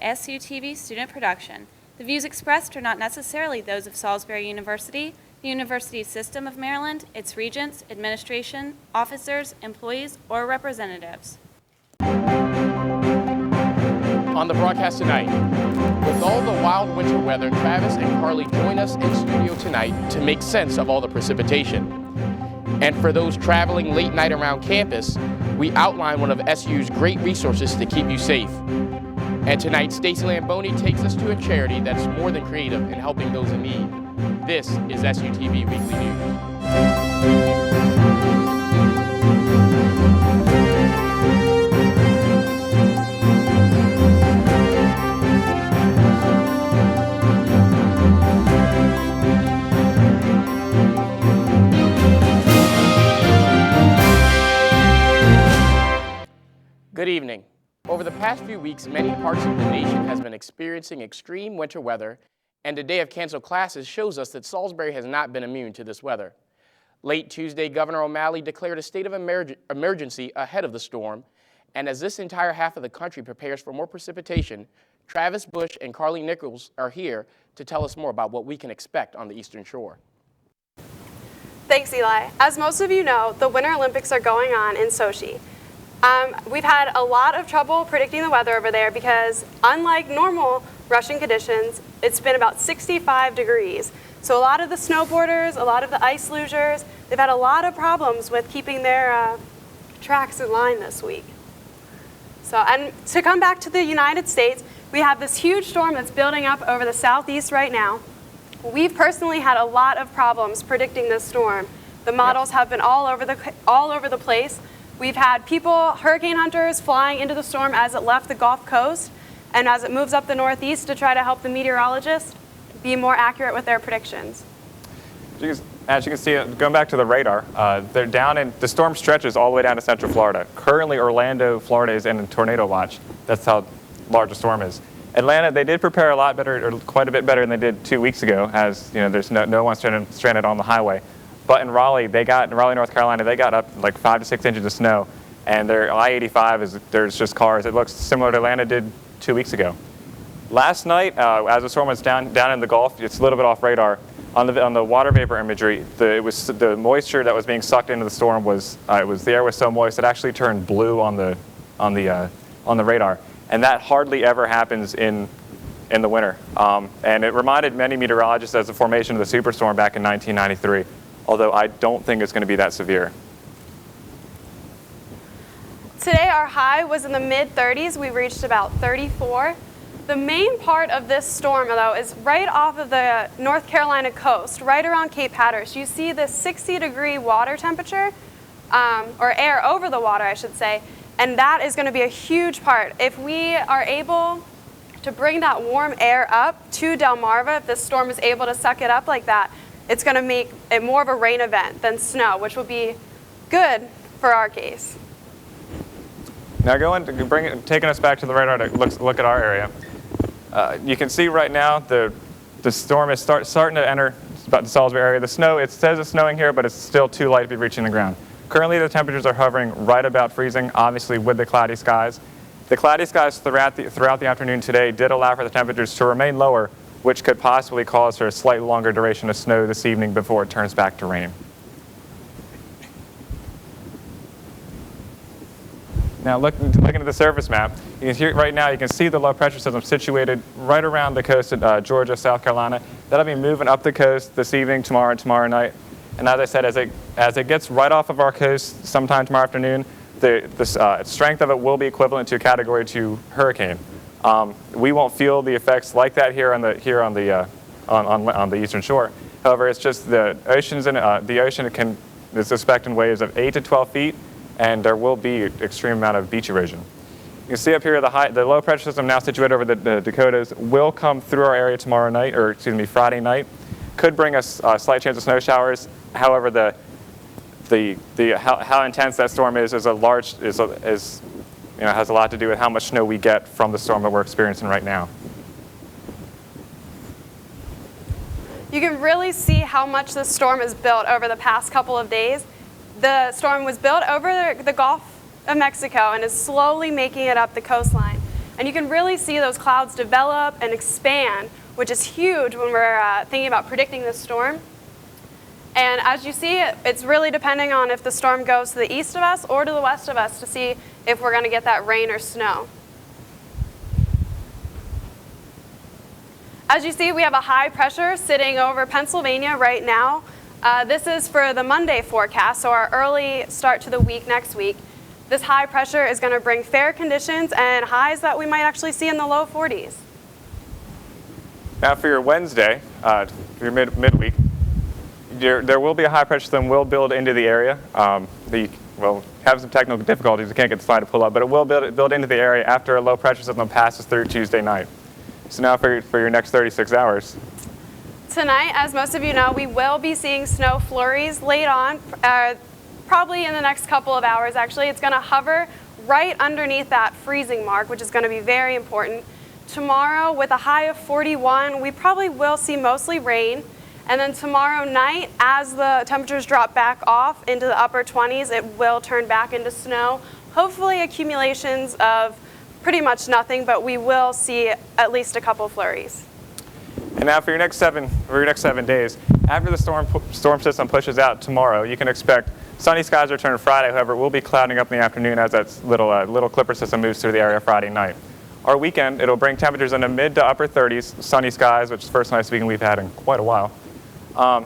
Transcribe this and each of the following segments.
SUTV student production. The views expressed are not necessarily those of Salisbury University, the University System of Maryland, its regents, administration, officers, employees, or representatives. On the broadcast tonight, with all the wild winter weather, Travis and Carly join us in studio tonight to make sense of all the precipitation. And for those traveling late night around campus, we outline one of SU's great resources to keep you safe. And tonight, Stacey Lamboni takes us to a charity that's more than creative in helping those in need. This is SUTV Weekly News. Good evening. Over the past few weeks, many parts of the nation has been experiencing extreme winter weather, and a day of canceled classes shows us that Salisbury has not been immune to this weather. Late Tuesday, Governor O'Malley declared a state of emergency ahead of the storm, and as this entire half of the country prepares for more precipitation, Travis Bush and Carly Nichols are here to tell us more about what we can expect on the Eastern Shore. Thanks, Eli. As most of you know, the Winter Olympics are going on in Sochi. We've had a lot of trouble predicting the weather over there because, unlike normal Russian conditions, it's been about 65 degrees. So a lot of the snowboarders, a lot of the ice lugers, they've had a lot of problems with keeping their tracks in line this week. And to come back to the United States, we have this huge storm that's building up over the southeast right now. We've personally had a lot of problems predicting this storm. The models have been all over the place. We've had people, hurricane hunters, flying into the storm as it left the Gulf Coast and as it moves up the northeast to try to help the meteorologists be more accurate with their predictions. As you can see, going back to the radar, they're down in, the storm stretches all the way down to Central Florida. Currently, Orlando, Florida is in a tornado watch. That's how large the storm is. Atlanta, they did prepare a lot better, or quite a bit better than they did 2 weeks ago, as you know, there's no one stranded on the highway. But in Raleigh, North Carolina, they got up like 5 to 6 inches of snow, and their I-85 there's just cars. It looks similar to Atlanta did 2 weeks ago. Last night, as the storm was down in the Gulf, it's a little bit off radar. On the water vapor imagery, the moisture that was being sucked into the storm the air was so moist it actually turned blue on the radar, and that hardly ever happens in the winter. And it reminded many meteorologists of the formation of the superstorm back in 1993. Although I don't think it's going to be that severe. Today our high was in the mid-30s. We reached about 34. The main part of this storm, though, is right off of the North Carolina coast, right around Cape Hatteras. You see this 60-degree water temperature, or air over the water, I should say, and that is going to be a huge part. If we are able to bring that warm air up to Delmarva, if this storm is able to suck it up like that, it's going to make it more of a rain event than snow, which will be good for our case. Now taking us back to the radar to look at our area. You can see right now the storm is starting to enter about the Salisbury area. The snow, it says it's snowing here, but it's still too light to be reaching the ground. Currently the temperatures are hovering right about freezing, obviously with the cloudy skies. The cloudy skies throughout the afternoon today did allow for the temperatures to remain lower, which could possibly cause for a slightly longer duration of snow this evening before it turns back to rain. Now looking at the surface map, right now you can see the low pressure system situated right around the coast of Georgia, South Carolina. That'll be moving up the coast this evening, tomorrow night. And as I said, as it gets right off of our coast sometime tomorrow afternoon, the strength of it will be equivalent to a Category 2 hurricane. We won't feel the effects like that here on the Eastern Shore. However, it's just the ocean is expecting waves of 8 to 12 feet, and there will be an extreme amount of beach erosion. You can see up here the low pressure system now situated over the Dakotas will come through our area Friday night. Could bring us a slight chance of snow showers. However, how intense that storm is has a lot to do with how much snow we get from the storm that we're experiencing right now. You can really see how much the storm has built over the past couple of days. The storm was built over the Gulf of Mexico and is slowly making it up the coastline. And you can really see those clouds develop and expand, which is huge when we're thinking about predicting this storm. And as you see, it's really depending on if the storm goes to the east of us or to the west of us to see if we're going to get that rain or snow. As you see, we have a high pressure sitting over Pennsylvania right now. This is for the Monday forecast, so our early start to the week next week. This high pressure is going to bring fair conditions and highs that we might actually see in the low 40s. Now for your Wednesday, for your midweek, there will be a high pressure system will build into the area. We'll have some technical difficulties. We can't get the slide to pull up, but it will build into the area after a low pressure system passes through Tuesday night. So now for your next 36 hours. Tonight, as most of you know, we will be seeing snow flurries late on, probably in the next couple of hours actually. It's going to hover right underneath that freezing mark, which is going to be very important. Tomorrow, with a high of 41, we probably will see mostly rain. And then tomorrow night, as the temperatures drop back off into the upper 20s, it will turn back into snow. Hopefully accumulations of pretty much nothing, but we will see at least a couple flurries. And now for your next 7 days, after the storm system pushes out tomorrow, you can expect sunny skies to return Friday. However, it will be clouding up in the afternoon as that little clipper system moves through the area Friday night. Our weekend, it'll bring temperatures in the mid to upper 30s, sunny skies, which is the first nice weekend we've had in quite a while.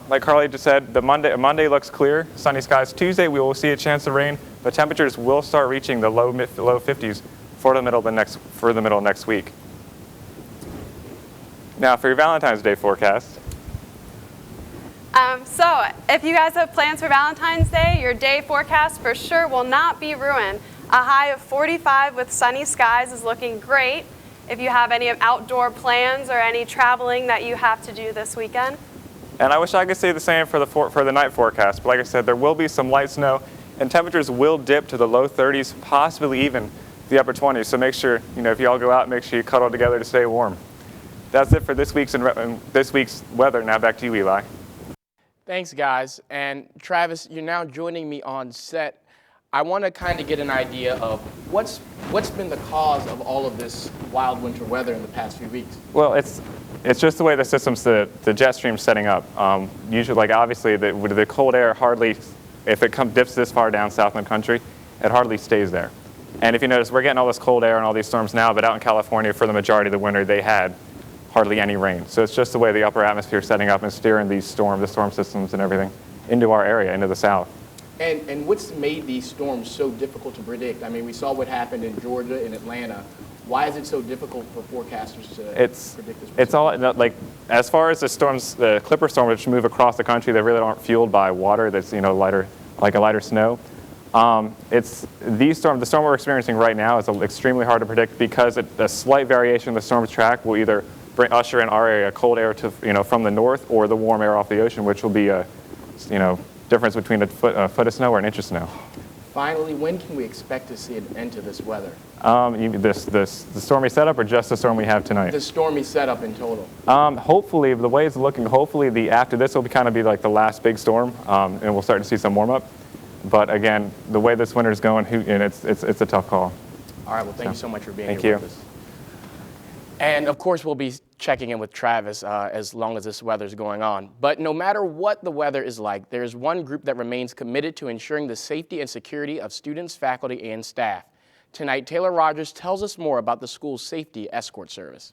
Like Carly just said, Monday looks clear, sunny skies. Tuesday, we will see a chance of rain, but temperatures will start reaching the low 50s for the middle of next week. Now for your Valentine's Day forecast. So if you guys have plans for Valentine's Day, your day forecast for sure will not be ruined. A high of 45 with sunny skies is looking great. If you have any outdoor plans or any traveling that you have to do this weekend. And I wish I could say the same for the night forecast, but like I said, there will be some light snow, and temperatures will dip to the low 30s, possibly even the upper 20s. So make sure, if you all go out, make sure you cuddle together to stay warm. That's it for this week's weather. Now back to you, Eli. Thanks, guys. And Travis, you're now joining me on set. I want to kind of get an idea of what's been the cause of all of this wild winter weather in the past few weeks. Well, it's just the way the system's, the jet stream's setting up. Usually, obviously, the cold air hardly, if it dips this far down south in the country, it hardly stays there. And if you notice, we're getting all this cold air and all these storms now, but out in California, for the majority of the winter, they had hardly any rain. So it's just the way the upper atmosphere is setting up and steering the storm systems and everything into our area, into the south. And what's made these storms so difficult to predict? I mean, we saw what happened in Georgia and Atlanta. Why is it so difficult for forecasters to predict this? It's all, as far as the storms, the Clipper storm, which move across the country, they really aren't fueled by water that's, lighter, like a lighter snow. The storm we're experiencing right now is extremely hard to predict because a slight variation in the storm's track will either usher in our area cold air to, from the north, or the warm air off the ocean, which will be a, difference between a foot of snow or an inch of snow. Finally, when can we expect to see an end to this weather? The stormy setup, or just the storm we have tonight? The stormy setup in total. Hopefully, the way it's looking, hopefully after this will kind of be like the last big storm, and we'll start to see some warm up. But again, the way this winter's going, it's a tough call. All right. Well, thank you so much for being here with us. And of course, we'll be checking in with Travis as long as this weather's going on. But no matter what the weather is like, there's one group that remains committed to ensuring the safety and security of students, faculty, and staff. Tonight, Taylor Rogers tells us more about the school's safety escort service.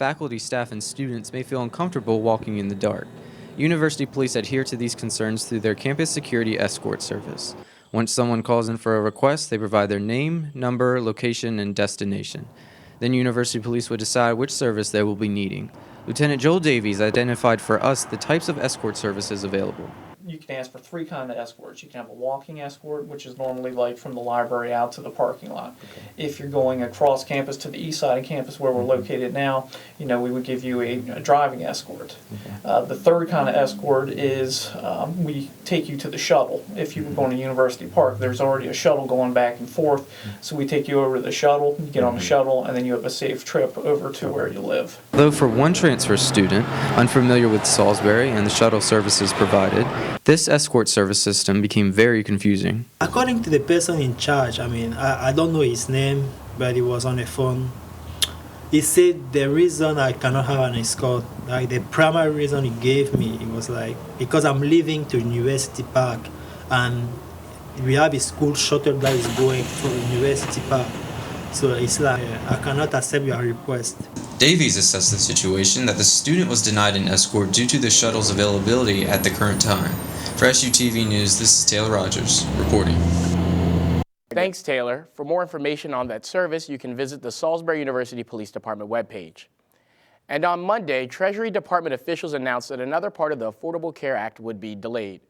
Faculty, staff, and students may feel uncomfortable walking in the dark. University police adhere to these concerns through their campus security escort service. Once someone calls in for a request, they provide their name, number, location, and destination. Then University Police will decide which service they will be needing. Lieutenant Joel Davies identified for us the types of escort services available. You can ask for 3 kinds of escorts. You can have a walking escort, which is normally like from the library out to the parking lot. Okay. If you're going across campus to the east side of campus where we're located now, we would give you a driving escort. Okay. The 3rd kind of escort is we take you to the shuttle. If you were going to University Park, there's already a shuttle going back and forth, so we take you over to the shuttle, you get on the shuttle, and then you have a safe trip over to where you live. Though for one transfer student, unfamiliar with Salisbury and the shuttle services provided, this escort service system became very confusing. According to the person in charge, I don't know his name, but he was on the phone. He said the reason I cannot have an escort, like the primary reason he gave me, it was like, because I'm leaving to University Park, and we have a school shuttle that is going to University Park. So it's like, I cannot accept your request. Davies assessed the situation that the student was denied an escort due to the shuttle's availability at the current time. For SUTV News, this is Taylor Rogers reporting. Thanks, Taylor. For more information on that service, you can visit the Salisbury University Police Department webpage. And on Monday, Treasury Department officials announced that another part of the Affordable Care Act would be delayed.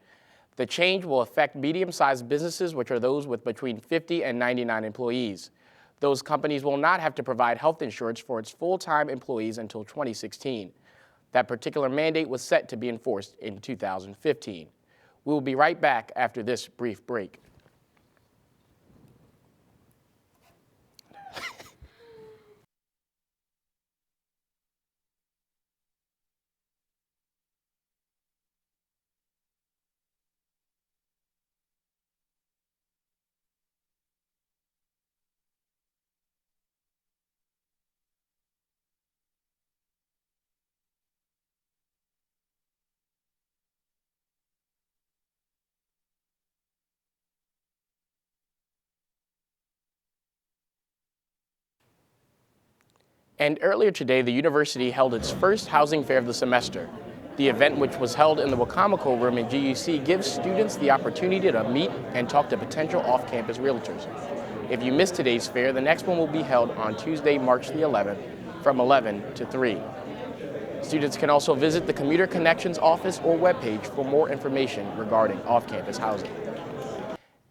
The change will affect medium-sized businesses, which are those with between 50 and 99 employees. Those companies will not have to provide health insurance for its full-time employees until 2016. That particular mandate was set to be enforced in 2015. We will be right back after this brief break. And earlier today, the university held its first housing fair of the semester. The event, which was held in the Wacomico room in GUC, gives students the opportunity to meet and talk to potential off-campus realtors. If you missed today's fair, the next one will be held on Tuesday, March the 11th, from 11 to 3. Students can also visit the Commuter Connections office or webpage for more information regarding off-campus housing.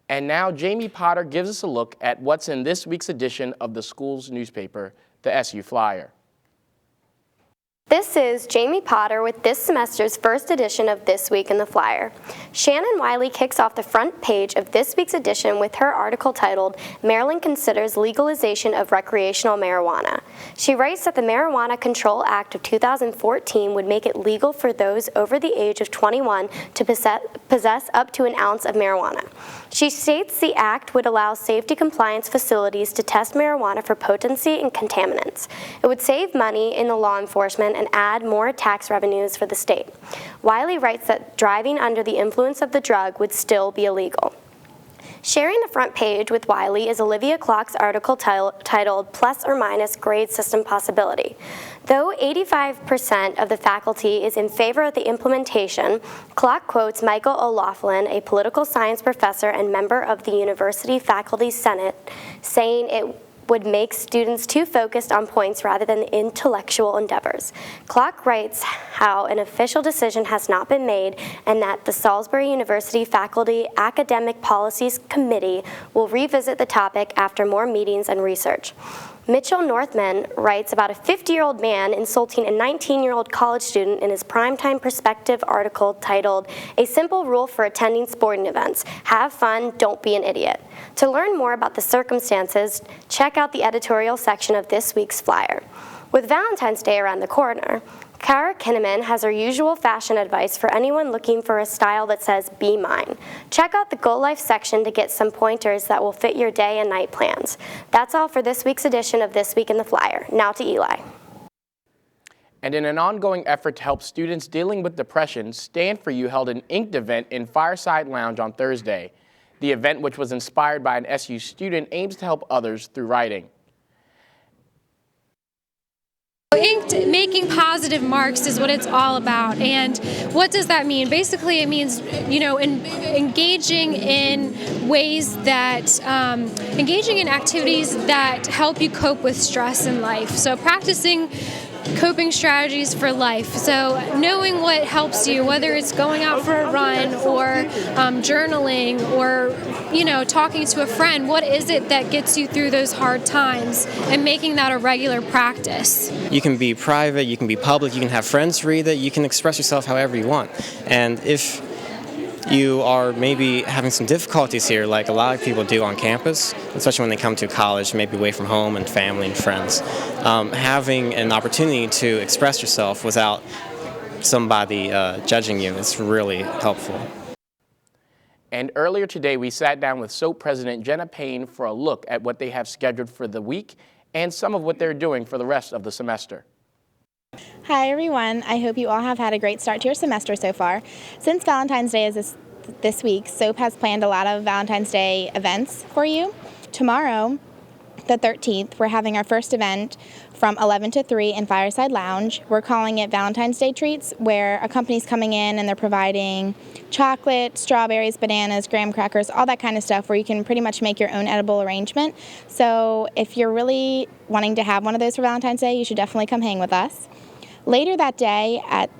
And now Jamie Potter gives us a look at what's in this week's edition of the school's newspaper, the SU Flyer. This is Jamie Potter with this semester's first edition of This Week in the Flyer. Shannon Wiley kicks off the front page of this week's edition with her article titled, "Maryland Considers Legalization of Recreational Marijuana." She writes that the Marijuana Control Act of 2014 would make it legal for those over the age of 21 to possess up to an ounce of marijuana. She states the act would allow safety compliance facilities to test marijuana for potency and contaminants. It would save money in the law enforcement and add more tax revenues for the state. Wiley writes that driving under the influence of the drug would still be illegal. Sharing the front page with Wiley is Olivia Clark's article titled "Plus or Minus Grade System Possibility." Though 85% of the faculty is in favor of the implementation, Clark quotes Michael O'Laughlin, a political science professor and member of the University Faculty Senate, saying it would make students too focused on points rather than intellectual endeavors. Clark writes how an official decision has not been made and that the Salisbury University Faculty Academic Policies Committee will revisit the topic after more meetings and research. Mitchell Northman writes about a 50-year-old man insulting a 19-year-old college student in his Primetime Perspective article titled, "A Simple Rule for Attending Sporting Events: Have fun, don't be an idiot." To learn more about the circumstances, check out the editorial section of this week's flyer. With Valentine's Day around the corner, Kara Kinnaman has her usual fashion advice for anyone looking for a style that says, "Be mine." Check out the Go Life section to get some pointers that will fit your day and night plans. That's all for this week's edition of This Week in the Flyer. Now to Eli. And in an ongoing effort to help students dealing with depression, Stand For You held an Inked event in Fireside Lounge on Thursday. The event, which was inspired by an SU student, aims to help others through writing. Inked, making positive marks is what it's all about. And what does that mean? Basically, it means, engaging in ways that, engaging in activities that help you cope with stress in life. So practicing coping strategies for life. So knowing what helps you, whether it's going out for a run or journaling or, talking to a friend, what is it that gets you through those hard times and making that a regular practice? You can be private, you can be public, you can have friends read it, you can express yourself however you want. And if you are maybe having some difficulties here, like a lot of people do on campus, especially when they come to college, maybe away from home and family and friends. Having an opportunity to express yourself without somebody judging you is really helpful. And earlier today, we sat down with SOAP President Jenna Payne for a look at what they have scheduled for the week and some of what they're doing for the rest of the semester. Hi everyone, I hope you all have had a great start to your semester so far. Since Valentine's Day is this week, SOAP has planned a lot of Valentine's Day events for you. Tomorrow, the 13th, we're having our first event from 11 to 3 in Fireside Lounge. We're calling it Valentine's Day Treats, where a company's coming in and they're providing chocolate, strawberries, bananas, graham crackers, all that kind of stuff where you can pretty much make your own edible arrangement. So if you're really wanting to have one of those for Valentine's Day, you should definitely come hang with us. Later that day at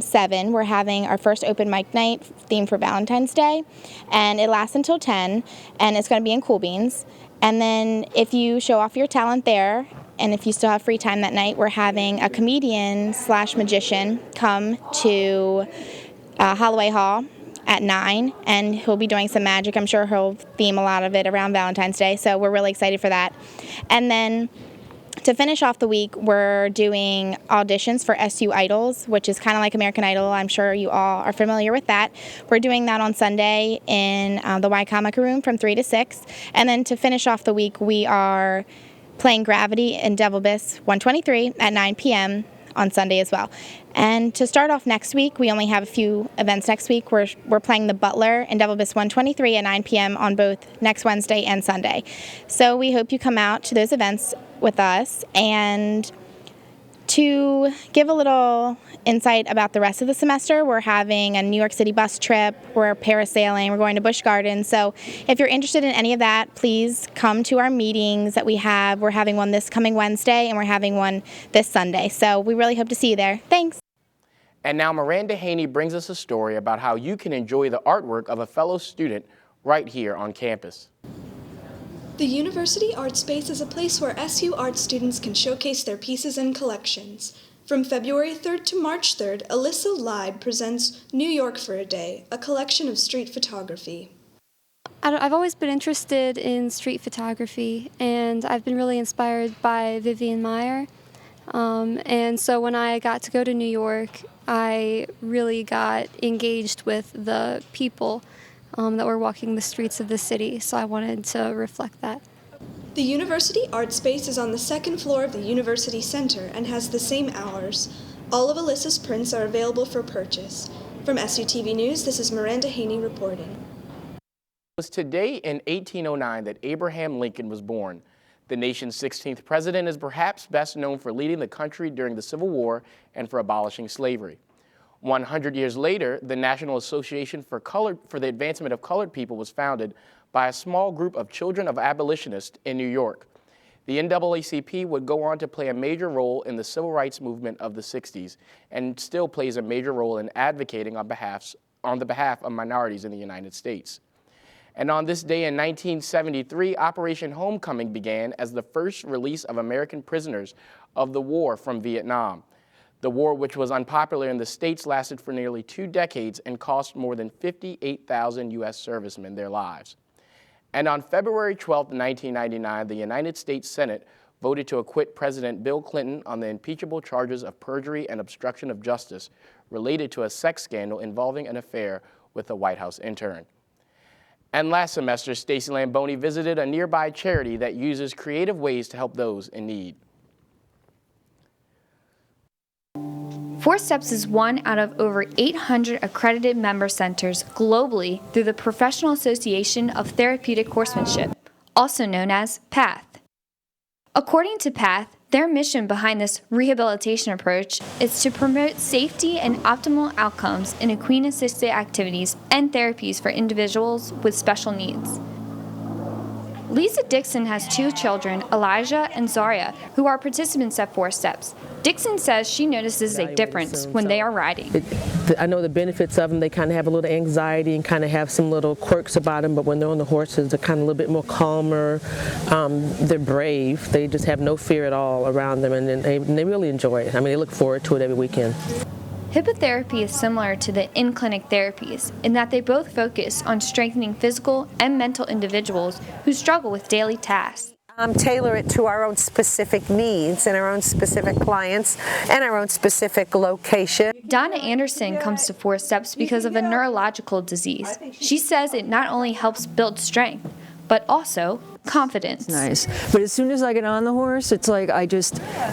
7, we're having our first open mic night themed for Valentine's Day, and it lasts until 10, and it's going to be in Cool Beans. And then if you show off your talent there, and if you still have free time that night, we're having a comedian/magician come to Holloway Hall at 9, and he'll be doing some magic. I'm sure he'll theme a lot of it around Valentine's Day, so we're really excited for that. And then to finish off the week, we're doing auditions for SU Idols, which is kind of like American Idol. I'm sure you all are familiar with that. We're doing that on Sunday in the Y Comic Room from 3 to 6. And then to finish off the week, we are playing Gravity in Devil Bis 123 at 9 p.m. on Sunday as well. And to start off next week, we only have a few events next week. We're playing The Butler in Devil Bis 123 at 9 p.m. on both next Wednesday and Sunday. So we hope you come out to those events with us. And to give a little insight about the rest of the semester, we're having a New York City bus trip, we're parasailing, we're going to Busch Gardens. So if you're interested in any of that, please come to our meetings that we have. We're having one this coming Wednesday, and we're having one this Sunday. So we really hope to see you there. Thanks. And now Miranda Haney brings us a story about how you can enjoy the artwork of a fellow student right here on campus. The University Art Space is a place where SU art students can showcase their pieces and collections. From February 3rd to March 3rd, Alyssa Leib presents New York for a Day, a collection of street photography. I've always been interested in street photography, and I've been really inspired by Vivian Maier. And so when I got to go to New York, I really got engaged with the people that were walking the streets of the city, so I wanted to reflect that. The University Art Space is on the second floor of the University Center and has the same hours. All of Alyssa's prints are available for purchase. From SUTV News, this is Miranda Haney reporting. It was today in 1809 that Abraham Lincoln was born. The nation's 16th president is perhaps best known for leading the country during the Civil War and for abolishing slavery. 100 years later, the National Association for the Advancement of Colored People was founded by a small group of children of abolitionists in New York. The NAACP would go on to play a major role in the civil rights movement of the 60s and still plays a major role in advocating on the behalf of minorities in the United States. And on this day in 1973, Operation Homecoming began as the first release of American prisoners of the war from Vietnam. The war, which was unpopular in the States, lasted for nearly 2 decades and cost more than 58,000 U.S. servicemen their lives. And on February 12, 1999, the United States Senate voted to acquit President Bill Clinton on the impeachable charges of perjury and obstruction of justice related to a sex scandal involving an affair with a White House intern. And last semester, Stacey Lamboni visited a nearby charity that uses creative ways to help those in need. 4 Steps is one out of over 800 accredited member centers globally through the Professional Association of Therapeutic Horsemanship, also known as PATH. According to PATH, their mission behind this rehabilitation approach is to promote safety and optimal outcomes in equine-assisted activities and therapies for individuals with special needs. Lisa Dixon has 2 children, Elijah and Zaria, who are participants at 4 Steps. Dixon says she notices a difference when they are riding. I know the benefits of them. They kind of have a little anxiety and kind of have some little quirks about them, but when they're on the horses, they're kind of a little bit more calmer. They're brave. They just have no fear at all around them, and they really enjoy it. I mean, they look forward to it every weekend. Hippotherapy is similar to the in-clinic therapies in that they both focus on strengthening physical and mental individuals who struggle with daily tasks. Tailor it to our own specific needs and our own specific clients and our own specific location. Donna Anderson comes to Four Steps because of a neurological disease. She says it not only helps build strength, but also confidence. Nice. But as soon as I get on the horse, it's like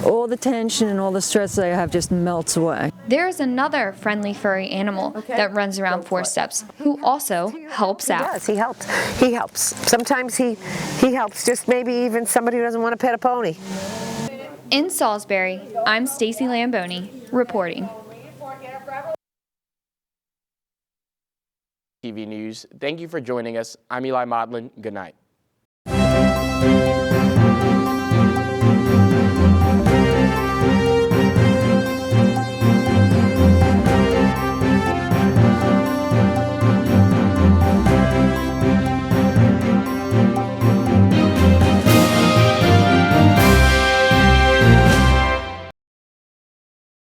all the tension and all the stress that I have just melts away. There is another friendly furry animal that runs around Four Steps who also helps out. He does. He helps. He helps. Sometimes he helps just maybe even somebody who doesn't want to pet a pony. In Salisbury, I'm Stacy Lamboni reporting. TV News. Thank you for joining us. I'm Eli Modlin. Good night.